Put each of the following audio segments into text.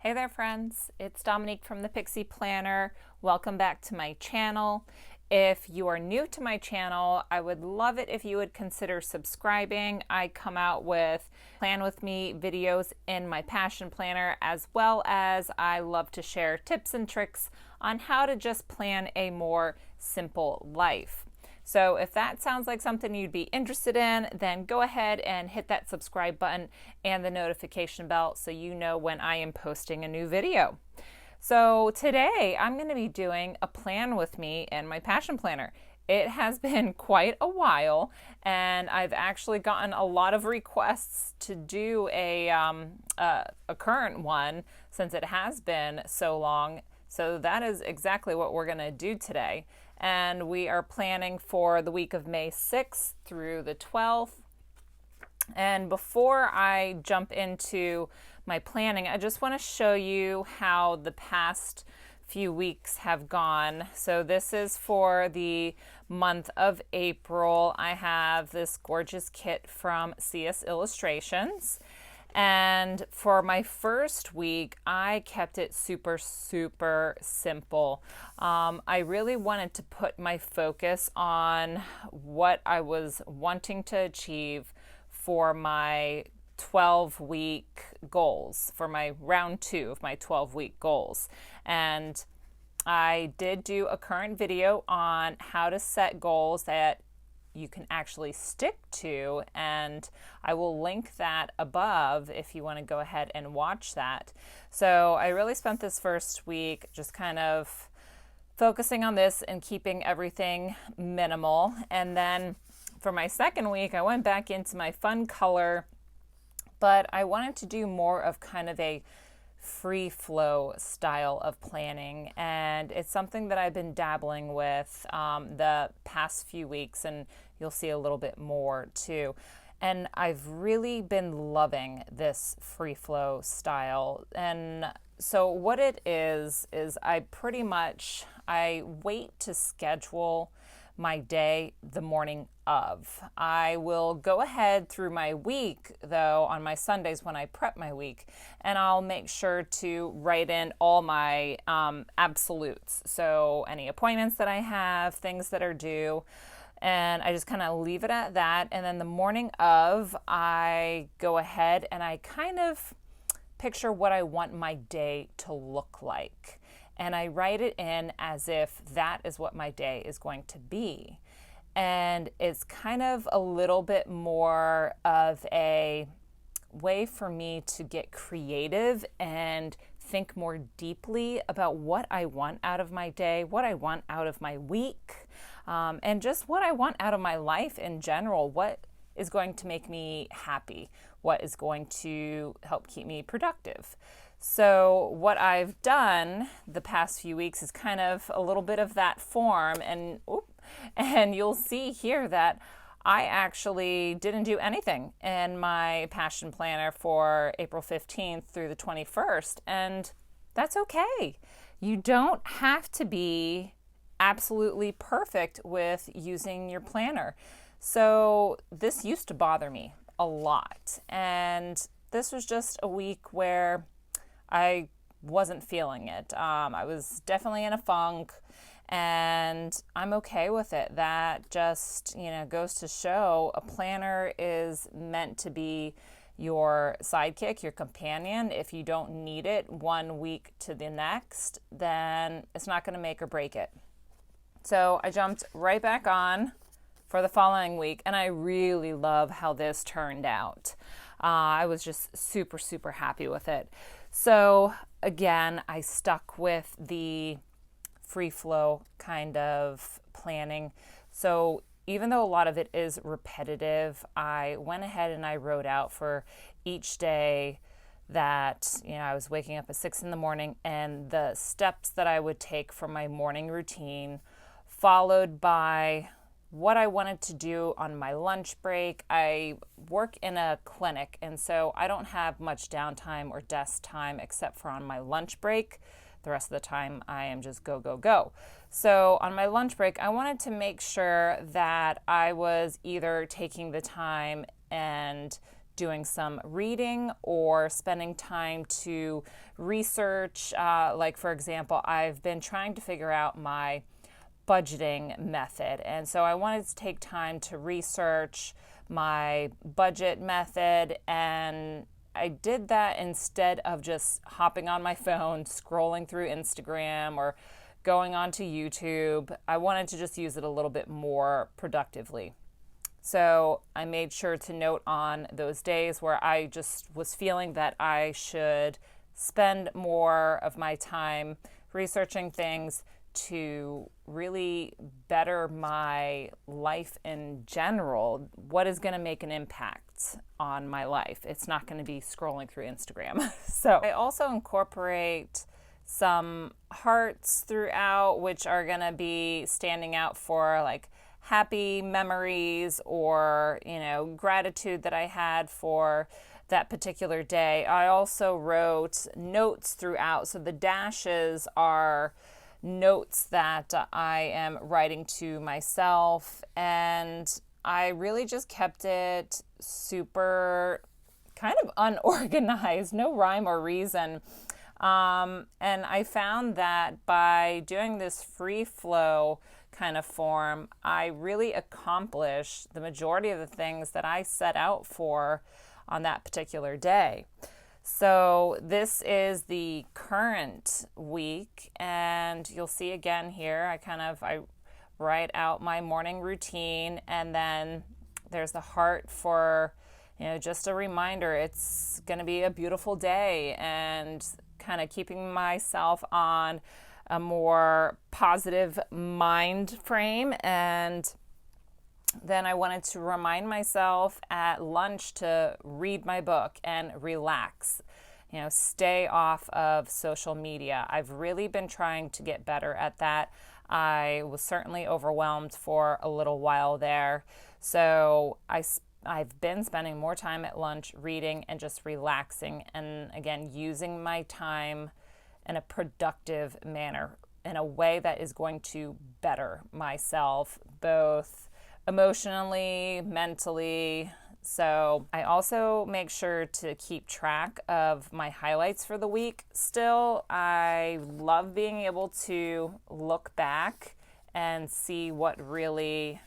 Hey there friends, it's Dominique from the Pixie Planner. Welcome back to my channel. If you are new to my channel, I would love it if you would consider subscribing. I come out with Plan With Me videos in my Passion Planner, as well as I love to share tips and tricks on how to just plan a more simple life. So if that sounds like something you'd be interested in, then go ahead and hit that subscribe button and the notification bell so you know when I am posting a new video. So today I'm going to be doing a plan with me in my Passion Planner. It has been quite a while, and I've actually gotten a lot of requests to do a current one since it has been so long. So that is exactly what we're going to do today. And we are planning for the week of May 6th through the 12th. And before I jump into my planning, I just want to show you how the past few weeks have gone. So this is for the month of April. I have this gorgeous kit from CSiLLUSTRATiONS. And for my first week, I kept it super simple. I really wanted to put my focus on what I was wanting to achieve for my 12-week goals, for my round 2 of my 12-week goals. And I did do a current video on how to set goals that you can actually stick to, and I will link that above if you want to go ahead and watch that. So I really spent this first week just kind of focusing on this and keeping everything minimal. And then for my second week, I went back into my fun color, but I wanted to do more of kind of a free flow style of planning, and it's something that I've been dabbling with the past few weeks, and you'll see a little bit more too. And I've really been loving this free flow style. And so what it is I wait to schedule my day the morning of. I will go ahead through my week, though, on my Sundays when I prep my week, and I'll make sure to write in all my absolutes. So any appointments that I have, things that are due, and I just kind of leave it at that. And then the morning of, I go ahead and I kind of picture what I want my day to look like. And I write it in as if that is what my day is going to be. And it's kind of a little bit more of a way for me to get creative and think more deeply about what I want out of my day, what I want out of my week, and just what I want out of my life in general. What is going to make me happy? What is going to help keep me productive? So what I've done the past few weeks is kind of a little bit of that form, and you'll see here that I actually didn't do anything in my Passion Planner for April 15th through the 21st, and that's okay. You don't have to be absolutely perfect with using your planner. So this used to bother me a lot, and this was just a week where I wasn't feeling it. I was definitely in a funk, and I'm okay with it. That just, goes to show a planner is meant to be your sidekick, your companion. If you don't need it one week to the next, then it's not going to make or break it. So I jumped right back on for the following week, and I really love how this turned out. I was just super happy with it. So again, I stuck with the free flow kind of planning. So even though a lot of it is repetitive, I went ahead and I wrote out for each day that, I was waking up at 6 in the morning, and the steps that I would take for my morning routine, followed by what I wanted to do on my lunch break. I work in a clinic, and so I don't have much downtime or desk time except for on my lunch break. The rest of the time I am just go. So on my lunch break, I wanted to make sure that I was either taking the time and doing some reading or spending time to research. Like, for example, I've been trying to figure out my budgeting method. And so I wanted to take time to research my budget method, and I did that instead of just hopping on my phone, scrolling through Instagram or going onto YouTube. I wanted to just use it a little bit more productively. So I made sure to note on those days where I just was feeling that I should spend more of my time researching things to really better my life in general. What is going to make an impact on my life? It's not going to be scrolling through Instagram. So I also incorporate some hearts throughout, which are going to be standing out for like happy memories or, gratitude that I had for that particular day. I also wrote notes throughout. So the dashes are notes that I am writing to myself, and I really just kept it super kind of unorganized, no rhyme or reason. And I found that by doing this free flow kind of form, I really accomplished the majority of the things that I set out for on that particular day. So this is the current week, and you'll see again here, I write out my morning routine, and then there's the heart for, just a reminder, it's going to be a beautiful day, and kind of keeping myself on a more positive mind frame. And then I wanted to remind myself at lunch to read my book and relax, stay off of social media. I've really been trying to get better at that. I was certainly overwhelmed for a little while there. So I've been spending more time at lunch reading and just relaxing, and again, using my time in a productive manner, in a way that is going to better myself, both emotionally, mentally. So I also make sure to keep track of my highlights for the week. Still, I love being able to look back and see what really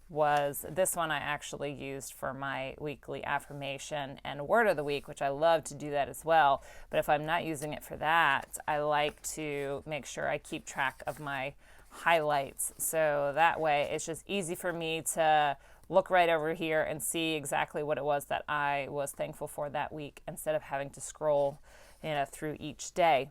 was. This one I actually used for my weekly affirmation and word of the week, which I love to do that as well. But if I'm not using it for that, I like to make sure I keep track of my highlights. So that way it's just easy for me to look right over here and see exactly what it was that I was thankful for that week, instead of having to scroll, through each day.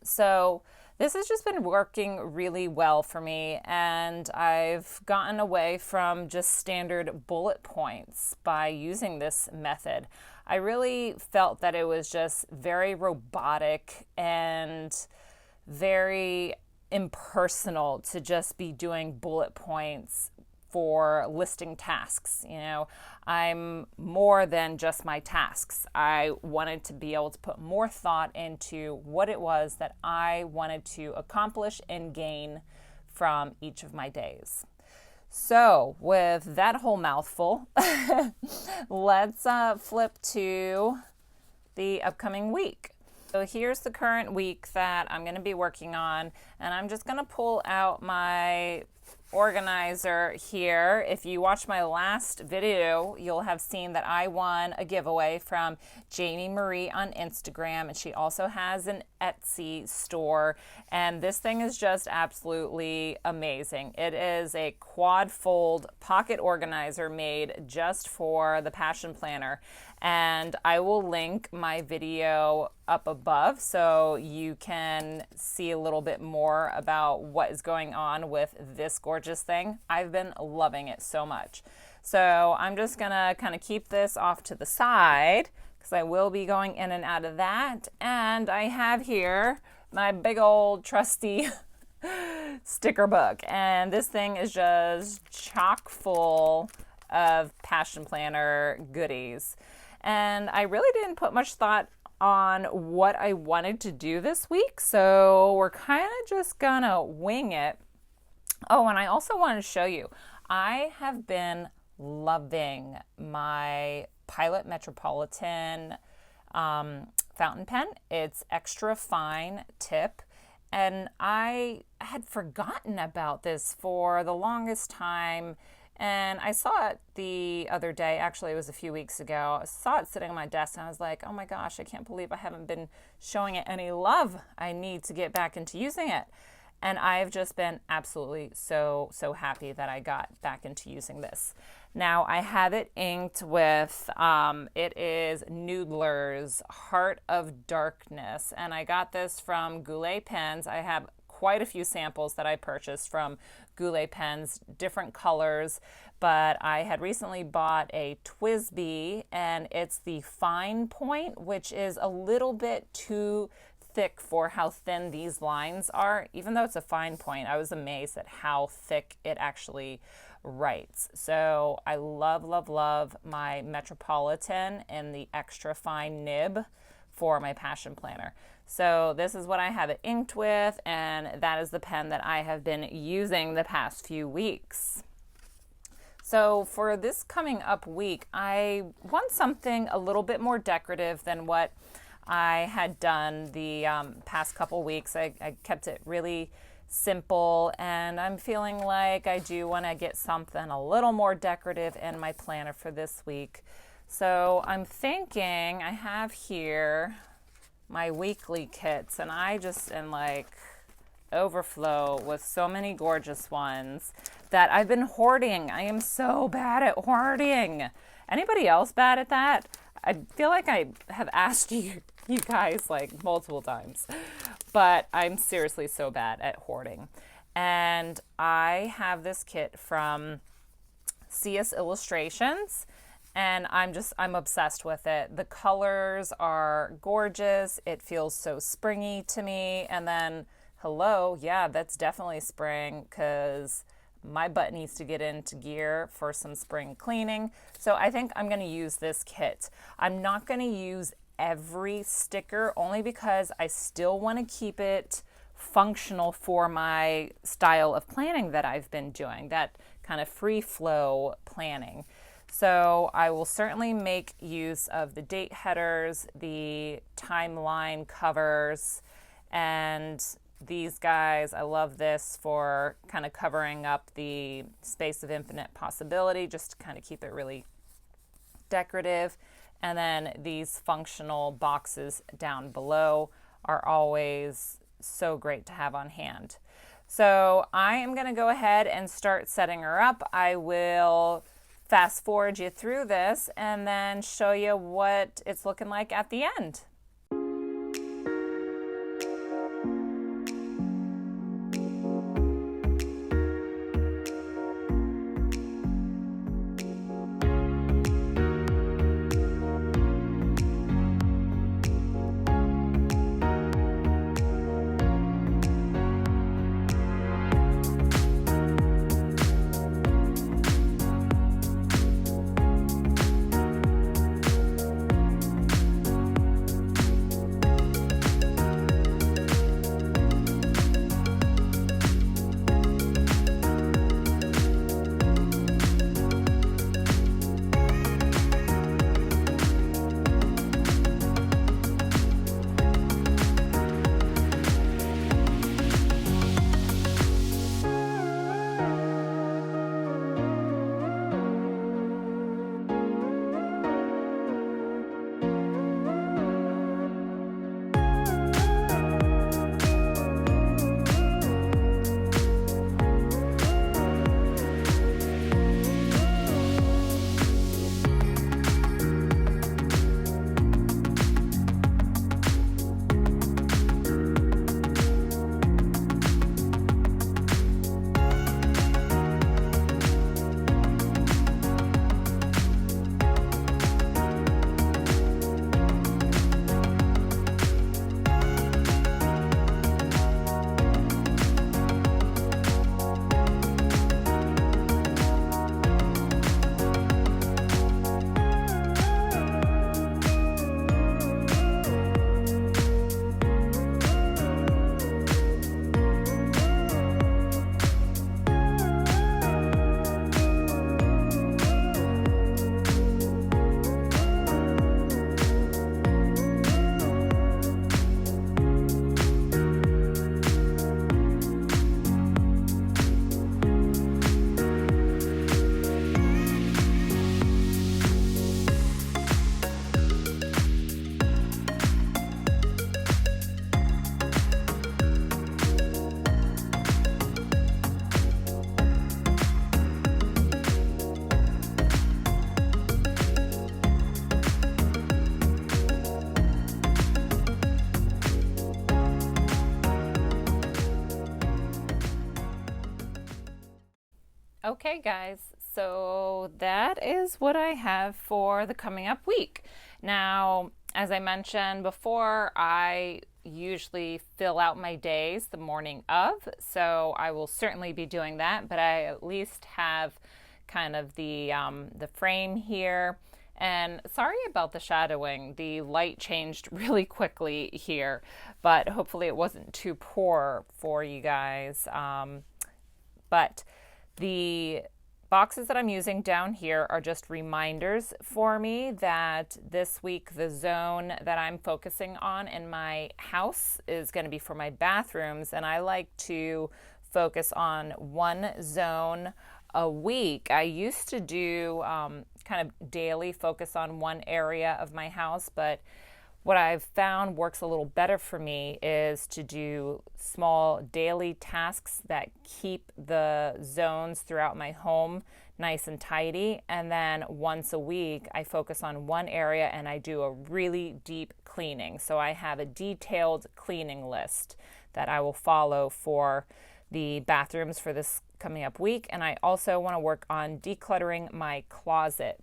So this has just been working really well for me, and I've gotten away from just standard bullet points by using this method. I really felt that it was just very robotic and very impersonal to just be doing bullet points for listing tasks. I'm more than just my tasks. I wanted to be able to put more thought into what it was that I wanted to accomplish and gain from each of my days. So with that whole mouthful, let's flip to the upcoming week. So here's the current week that I'm going to be working on, and I'm just going to pull out my organizer here. If you watched my last video, you'll have seen that I won a giveaway from Jamee Maree on Instagram, and she also has an Etsy store, and this thing is just absolutely amazing. It is a quad fold pocket organizer made just for the Passion Planner, and I will link my video up above so you can see a little bit more about what is going on with this gorgeous thing. I've been loving it so much. So I'm just gonna kind of keep this off to the side because I will be going in and out of that. And I have here my big old trusty sticker book, and this thing is just chock full of Passion Planner goodies. And I really didn't put much thought on what I wanted to do this week, so we're kind of just gonna wing it. Oh, and I also wanted to show you, I have been loving my Pilot Metropolitan fountain pen. It's extra fine tip. And I had forgotten about this for the longest time. And I saw it the other day, actually it was a few weeks ago. I saw it sitting on my desk and I was like, oh my gosh, I can't believe I haven't been showing it any love. I need to get back into using it. And I've just been absolutely so happy that I got back into using this. Now I have it inked with, it is Noodler's Heart of Darkness. And I got this from Goulet Pens. I have quite a few samples that I purchased from Goulet Pens, different colors, but I had recently bought a TWSBI and it's the fine point, which is a little bit too thick for how thin these lines are. Even though it's a fine point, I was amazed at how thick it actually writes. So I love my Metropolitan and the extra fine nib for my passion planner. So this is what I have it inked with, and that is the pen that I have been using the past few weeks. So for this coming up week, I want something a little bit more decorative than what I had done the past couple weeks. I kept it really simple, and I'm feeling like I do want to get something a little more decorative in my planner for this week. So I'm thinking I have here my weekly kits, and I just am like overflow with so many gorgeous ones that I've been hoarding. I am so bad at hoarding. Anybody else bad at that? I feel like I have asked you guys like multiple times, but I'm seriously so bad at hoarding. And I have this kit from CSiLLUSTRATiONS, and I'm obsessed with it. The colors are gorgeous. It feels so springy to me. And then, hello, yeah, that's definitely spring because my butt needs to get into gear for some spring cleaning. So I think I'm going to use this kit. I'm not going to use every sticker only because I still want to keep it functional for my style of planning that I've been doing, that kind of free flow planning. So I will certainly make use of the date headers, the timeline covers, and these guys. I love this for kind of covering up the space of infinite possibility, just to kind of keep it really decorative. And then these functional boxes down below are always so great to have on hand. So I am going to go ahead and start setting her up. I will fast forward you through this and then show you what it's looking like at the end. Okay, guys, so that is what I have for the coming up week. Now, as I mentioned before, I usually fill out my days the morning of, so I will certainly be doing that, but I at least have kind of the frame here. And sorry about the shadowing. The light changed really quickly here, but hopefully it wasn't too poor for you guys. But the boxes that I'm using down here are just reminders for me that this week the zone that I'm focusing on in my house is going to be for my bathrooms, and I like to focus on one zone a week. I used to do kind of daily focus on one area of my house, but what I've found works a little better for me is to do small daily tasks that keep the zones throughout my home nice and tidy. And then once a week, I focus on one area and I do a really deep cleaning. So I have a detailed cleaning list that I will follow for the bathrooms for this coming up week. And I also want to work on decluttering my closet.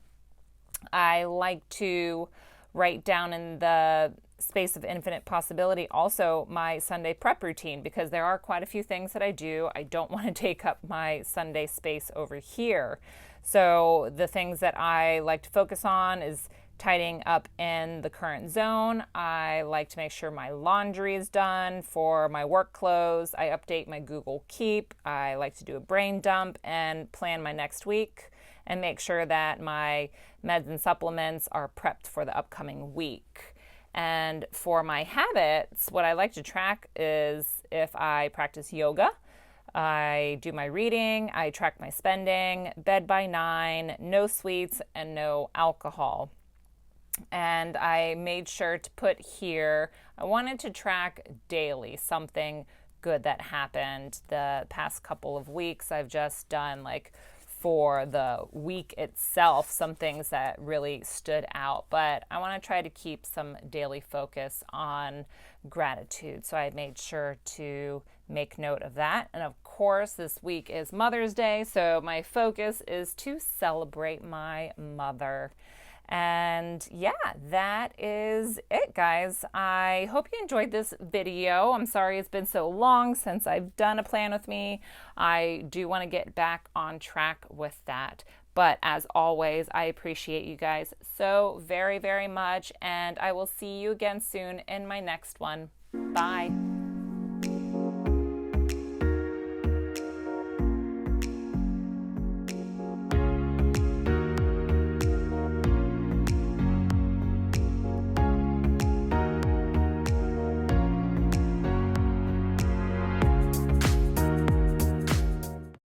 I like to write down in the space of infinite possibility also my Sunday prep routine, because there are quite a few things that I do. I don't want to take up my Sunday space over here. So the things that I like to focus on is tidying up in the current zone. I like to make sure my laundry is done for my work clothes. I update my Google Keep. I like to do a brain dump and plan my next week and make sure that my meds and supplements are prepped for the upcoming week. And for my habits, what I like to track is if I practice yoga, I do my reading, I track my spending, bed by 9, no sweets, and no alcohol. And I made sure to put here, I wanted to track daily something good that happened the past couple of weeks. I've just done like for the week itself, some things that really stood out, but I want to try to keep some daily focus on gratitude. So I made sure to make note of that. And of course, this week is Mother's Day, so my focus is to celebrate my mother. And yeah, that is it, guys. I hope you enjoyed this video. I'm sorry it's been so long since I've done a plan with me. I do want to get back on track with that. But as always, I appreciate you guys so very, very much. And I will see you again soon in my next one. Bye.